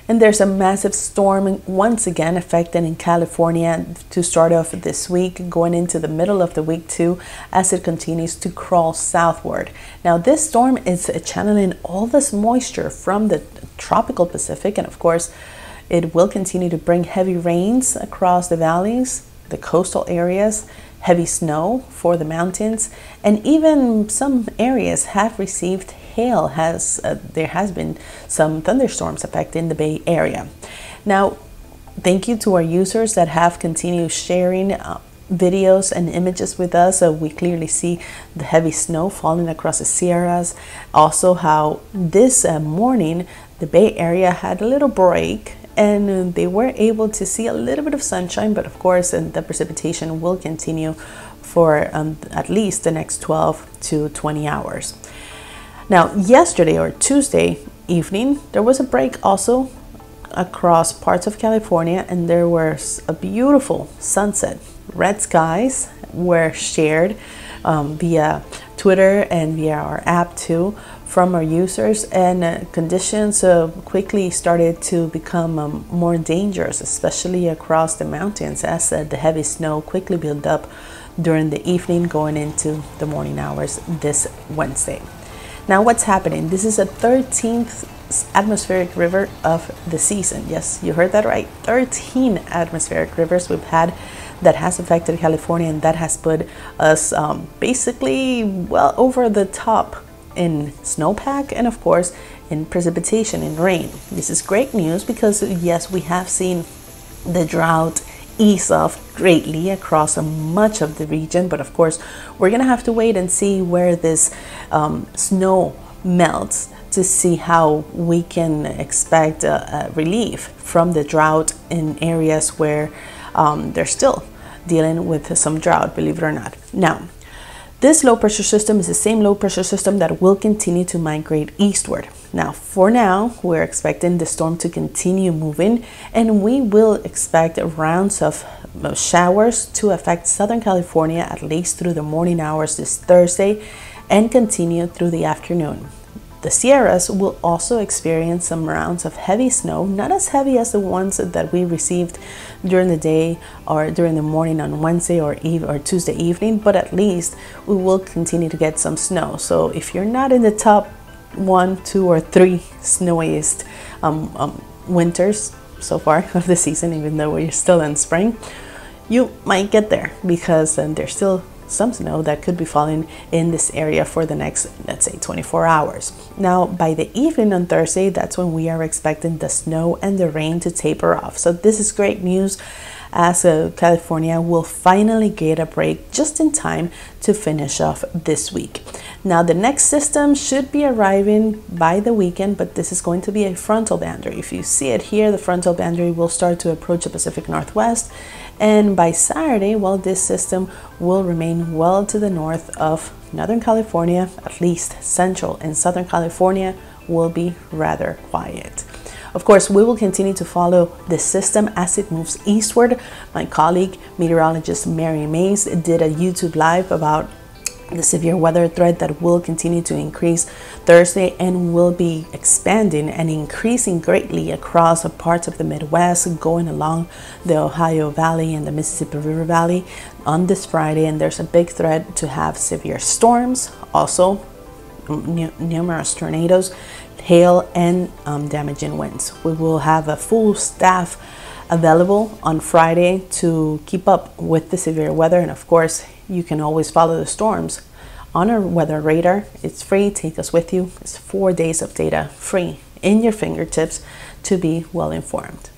And there's a massive storm once again affecting in California to start off this week, going into the middle of the week too, as it continues to crawl southward. Now this storm is channeling all this moisture from the tropical Pacific, and of course it will continue to bring heavy rains across the valleys, the coastal areas, heavy snow for the mountains, and even some areas have received hail. There has been some thunderstorms affecting the Bay Area. Now, thank you to our users that have continued sharing videos and images with us. So we clearly see the heavy snow falling across the Sierras. Also how this morning the Bay Area had a little break and they were able to see a little bit of sunshine, but of course the precipitation will continue for at least the next 12 to 20 hours. Now, yesterday or Tuesday evening, there was a break also across parts of California, and there was a beautiful sunset. Red skies were shared via Twitter and via our app too from our users, and conditions quickly started to become more dangerous, especially across the mountains, as the heavy snow quickly built up during the evening going into the morning hours this Wednesday. Now what's happening? This is a 13th atmospheric river of the season. Yes, you heard that right. 13 atmospheric rivers we've had that has affected California, and that has put us basically well over the top in snowpack and of course in precipitation, in rain. This is great news because yes, we have seen the drought ease off greatly across much of the region, but of course we're gonna have to wait and see where this snow melts to see how we can expect a relief from the drought in areas where they're still dealing with some drought, believe it or not. Now, this low pressure system is the same low pressure system that will continue to migrate eastward. Now, for now, we're expecting the storm to continue moving, and we will expect rounds of showers to affect Southern California at least through the morning hours this Thursday and continue through the afternoon. The Sierras will also experience some rounds of heavy snow, not as heavy as the ones that we received during the day or during the morning on Wednesday or Tuesday evening, but at least we will continue to get some snow. So if you're not in the top 1, 2, or 3 snowiest winters so far of the season, even though we're still in spring, you might get there because there's still some snow that could be falling in this area for the next, let's say, 24 hours. Now, by the evening on Thursday, that's when we are expecting the snow and the rain to taper off. So this is great news, as California will finally get a break just in time to finish off this week. Now, the next system should be arriving by the weekend, but this is going to be a frontal boundary. If you see it here, the frontal boundary will start to approach the Pacific Northwest, and by Saturday, well, this system will remain well to the north of Northern California. At least Central and Southern California will be rather quiet. Of course, we will continue to follow this system as it moves eastward. My colleague, meteorologist Mary Mays, did a YouTube live about the severe weather threat that will continue to increase Thursday and will be expanding and increasing greatly across parts of the Midwest, going along the Ohio Valley and the Mississippi River Valley on this Friday. And there's a big threat to have severe storms, also numerous tornadoes, hail, and damaging winds. We will have a full staff available on Friday to keep up with the severe weather, and of course you can always follow the storms on our weather radar. It's free. Take us with you. It's 4 days of data free in your fingertips to be well informed.